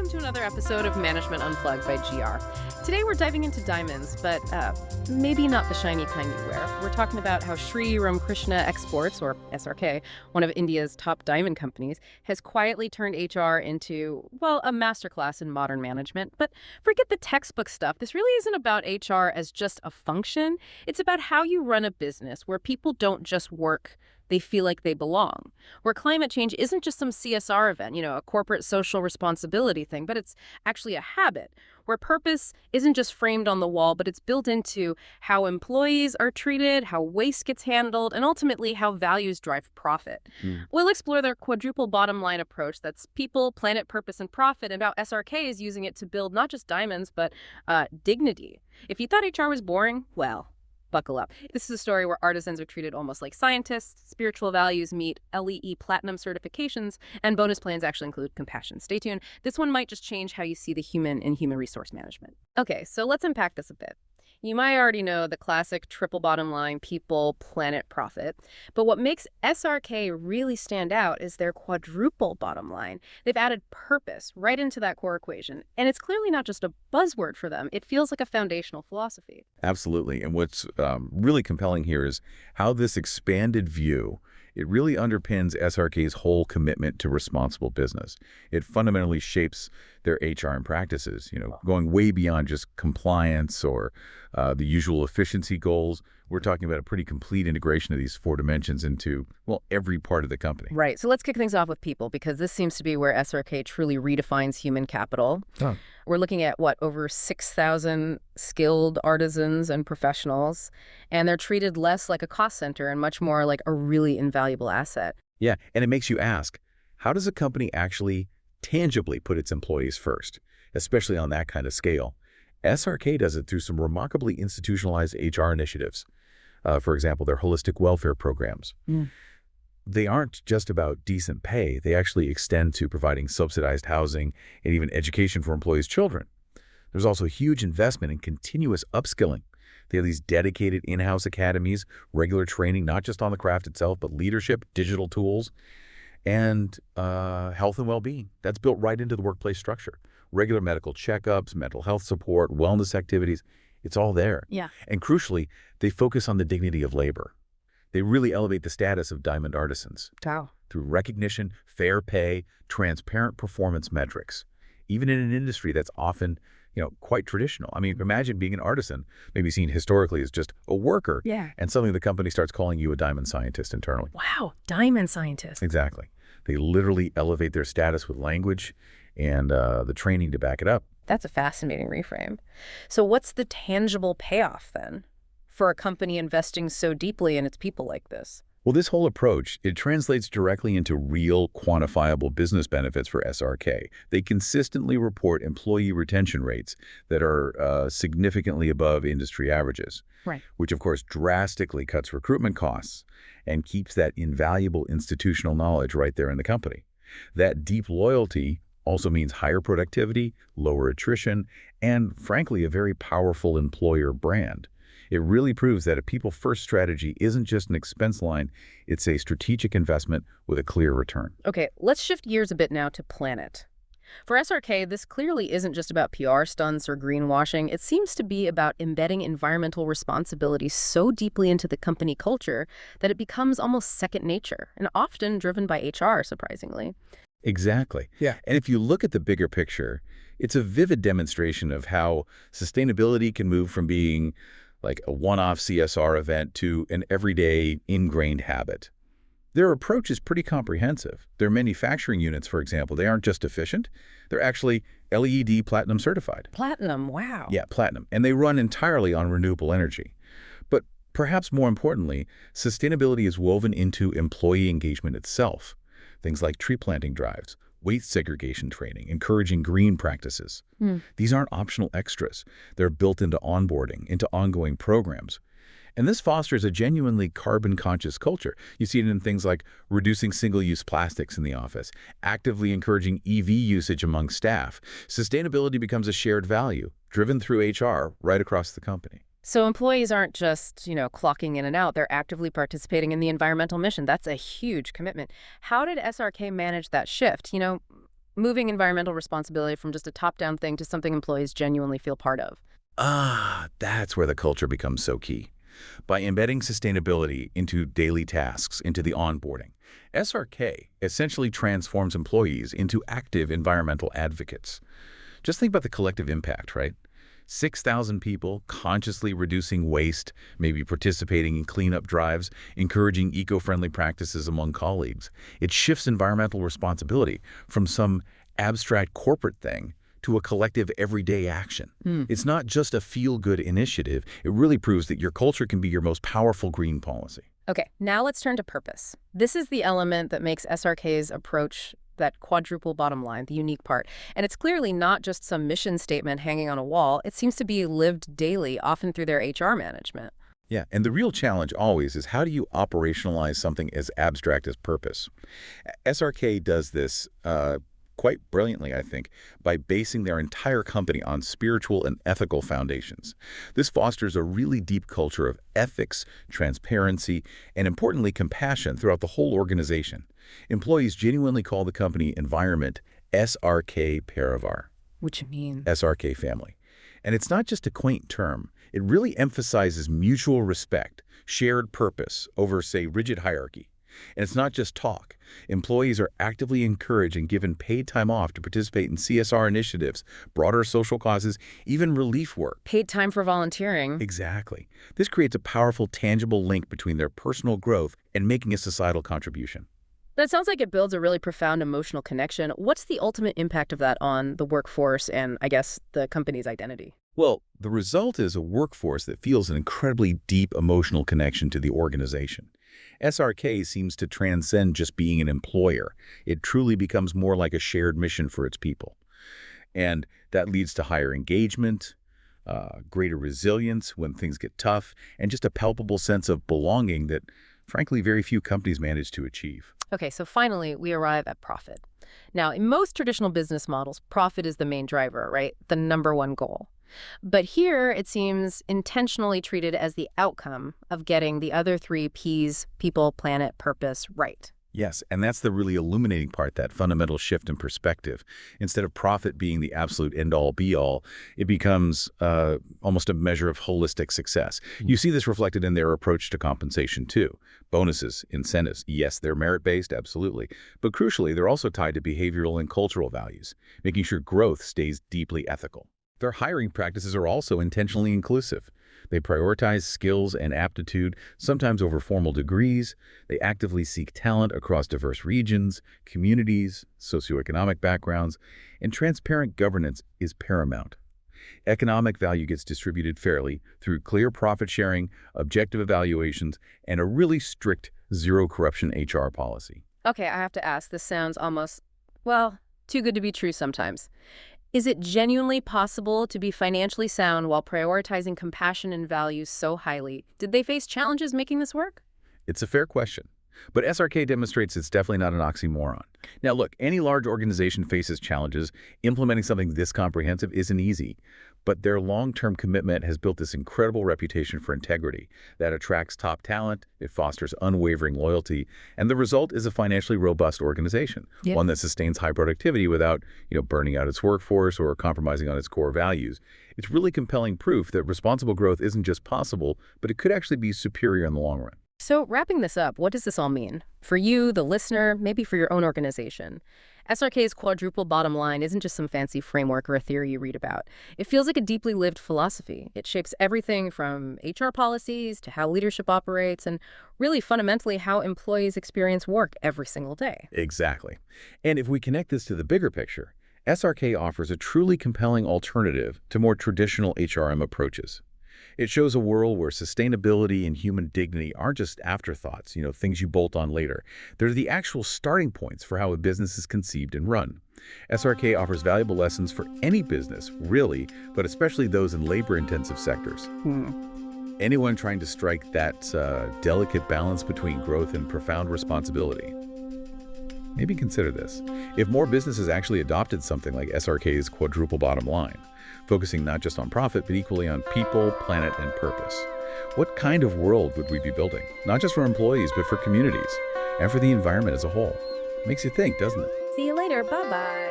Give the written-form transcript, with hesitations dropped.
Welcome to another episode of Management Unplugged by GR. Today we're diving into diamonds, but maybe not the shiny kind you wear. We're talking about how Sri Ramakrishna Exports, or SRK, one of India's top diamond companies, has quietly turned HR into, well, a masterclass in modern management. But forget the textbook stuff. This really isn't about HR as just a function. It's about how you run a business where people don't just work, they feel like they belong. Where climate change isn't just some CSR event, a corporate social responsibility thing, but it's actually a habit. Where purpose isn't just framed on the wall, but it's built into how employees are treated, how waste gets handled, and ultimately how values drive profit. We'll explore their quadruple bottom line approach that's people, planet, purpose, and profit, and how SRK is using it to build not just diamonds, but dignity. If you thought HR was boring, well, buckle up. This is a story where artisans are treated almost like scientists, spiritual values meet LEE Platinum certifications, and bonus plans actually include compassion. Stay tuned. This one might just change how you see the human in human resource management. Okay, so let's unpack this a bit. You might already know the classic triple bottom line, people, planet, profit. But what makes SRK really stand out is their quadruple bottom line. They've added purpose right into that core equation. And it's clearly not just a buzzword for them. It feels like a foundational philosophy. Absolutely. And what's really compelling here is how this expanded view, it really underpins SRK's whole commitment to responsible business. It fundamentally shapes their HR and practices, going way beyond just compliance or the usual efficiency goals. We're talking about a pretty complete integration of these four dimensions into, well, every part of the company. Right. So let's kick things off with people, because this seems to be where SRK truly redefines human capital. Oh. We're looking at, over 6,000 skilled artisans and professionals, and they're treated less like a cost center and much more like a really invaluable asset. Yeah, and it makes you ask, how does a company actually tangibly put its employees first, especially on that kind of scale? SRK does it through some remarkably institutionalized HR initiatives. For example, their holistic welfare programs. They aren't just about decent pay. They actually extend to providing subsidized housing and even education for employees' children. There's also a huge investment in continuous upskilling. They have these dedicated in-house academies, regular training, not just on the craft itself, but leadership, digital tools, and health and well-being. That's built right into the workplace structure. Regular medical checkups, mental health support, wellness activities, it's all there. Yeah. And crucially, they focus on the dignity of labor. They really elevate the status of diamond artisans through recognition, fair pay, transparent performance metrics, even in an industry that's often, quite traditional. I mean, imagine being an artisan, maybe seen historically as just a worker, and suddenly the company starts calling you a diamond scientist internally. Wow, diamond scientist. Exactly. They literally elevate their status with language and the training to back it up. That's a fascinating reframe. So what's the tangible payoff then for a company investing so deeply in its people like this? Well, this whole approach, it translates directly into real, quantifiable business benefits for SRK. They consistently report employee retention rates that are significantly above industry averages, which of course drastically cuts recruitment costs and keeps that invaluable institutional knowledge right there in the company. That deep loyalty also means higher productivity, lower attrition, and frankly, a very powerful employer brand. It really proves that a people-first strategy isn't just an expense line, it's a strategic investment with a clear return. Okay, let's shift gears a bit now to planet. For SRK, this clearly isn't just about PR stunts or greenwashing. It seems to be about embedding environmental responsibility so deeply into the company culture that it becomes almost second nature, and often driven by HR, surprisingly. Exactly. Yeah. And if you look at the bigger picture, it's a vivid demonstration of how sustainability can move from being like a one-off CSR event to an everyday ingrained habit. Their approach is pretty comprehensive. Their manufacturing units, for example, they aren't just efficient, they're actually LEED Platinum certified. Platinum, wow. Yeah, Platinum. And they run entirely on renewable energy. But perhaps more importantly, sustainability is woven into employee engagement itself. Things like tree planting drives, waste segregation training, encouraging green practices. These aren't optional extras. They're built into onboarding, into ongoing programs. And this fosters a genuinely carbon-conscious culture. You see it in things like reducing single-use plastics in the office, actively encouraging EV usage among staff. Sustainability becomes a shared value, driven through HR right across the company. So employees aren't just, clocking in and out. They're actively participating in the environmental mission. That's a huge commitment. How did SRK manage that shift? moving environmental responsibility from just a top-down thing to something employees genuinely feel part of. That's where the culture becomes so key. By embedding sustainability into daily tasks, into the onboarding, SRK essentially transforms employees into active environmental advocates. Just think about the collective impact, right? 6,000 people consciously reducing waste, maybe participating in cleanup drives, encouraging eco-friendly practices among colleagues. It shifts environmental responsibility from some abstract corporate thing to a collective everyday action. It's not just a feel-good initiative. It really proves that your culture can be your most powerful green policy. Okay, now let's turn to purpose. This is the element that makes SRK's approach that quadruple bottom line, the unique part. And it's clearly not just some mission statement hanging on a wall. It seems to be lived daily, often through their HR management. Yeah, and the real challenge always is how do you operationalize something as abstract as purpose? SRK does this quite brilliantly, I think, by basing their entire company on spiritual and ethical foundations. This fosters a really deep culture of ethics, transparency, and importantly, compassion throughout the whole organization. Employees genuinely call the company environment SRK Parivar. Which means? SRK family. And it's not just a quaint term. It really emphasizes mutual respect, shared purpose over, say, rigid hierarchy. And it's not just talk. Employees are actively encouraged and given paid time off to participate in CSR initiatives, broader social causes, even relief work. Paid time for volunteering. Exactly. This creates a powerful, tangible link between their personal growth and making a societal contribution. That sounds like it builds a really profound emotional connection. What's the ultimate impact of that on the workforce and, I guess, the company's identity? Well, the result is a workforce that feels an incredibly deep emotional connection to the organization. SRK seems to transcend just being an employer. It truly becomes more like a shared mission for its people. And that leads to higher engagement, greater resilience when things get tough, and just a palpable sense of belonging that, frankly, very few companies manage to achieve. Okay, so finally, we arrive at profit. Now, in most traditional business models, profit is the main driver, right? The number one goal. But here, it seems intentionally treated as the outcome of getting the other three Ps, people, planet, purpose, right. Yes, and that's the really illuminating part, that fundamental shift in perspective. Instead of profit being the absolute end-all, be-all, it becomes almost a measure of holistic success. You see this reflected in their approach to compensation, too. Bonuses, incentives, yes, they're merit-based, absolutely. But crucially, they're also tied to behavioral and cultural values, making sure growth stays deeply ethical. Their hiring practices are also intentionally inclusive. They prioritize skills and aptitude, sometimes over formal degrees. They actively seek talent across diverse regions, communities, socioeconomic backgrounds, and transparent governance is paramount. Economic value gets distributed fairly through clear profit sharing, objective evaluations, and a really strict zero-corruption HR policy. Okay, I have to ask, this sounds almost, well, too good to be true sometimes. Is it genuinely possible to be financially sound while prioritizing compassion and values so highly? Did they face challenges making this work? It's a fair question, but SRK demonstrates it's definitely not an oxymoron. Now look, any large organization faces challenges. Implementing something this comprehensive isn't easy, but their long-term commitment has built this incredible reputation for integrity that attracts top talent, it fosters unwavering loyalty, and the result is a financially robust organization, one that sustains high productivity without, burning out its workforce or compromising on its core values. It's really compelling proof that responsible growth isn't just possible, but it could actually be superior in the long run. So wrapping this up, what does this all mean? For you, the listener, maybe for your own organization. SRK's quadruple bottom line isn't just some fancy framework or a theory you read about. It feels like a deeply lived philosophy. It shapes everything from HR policies to how leadership operates and really fundamentally how employees experience work every single day. Exactly. And if we connect this to the bigger picture, SRK offers a truly compelling alternative to more traditional HRM approaches. It shows a world where sustainability and human dignity aren't just afterthoughts, things you bolt on later. They're the actual starting points for how a business is conceived and run. SRK offers valuable lessons for any business, really, but especially those in labor-intensive sectors. Anyone trying to strike that delicate balance between growth and profound responsibility. Maybe consider this. If more businesses actually adopted something like SRK's quadruple bottom line, focusing not just on profit, but equally on people, planet, and purpose, what kind of world would we be building? Not just for employees, but for communities, and for the environment as a whole. Makes you think, doesn't it? See you later. Bye-bye.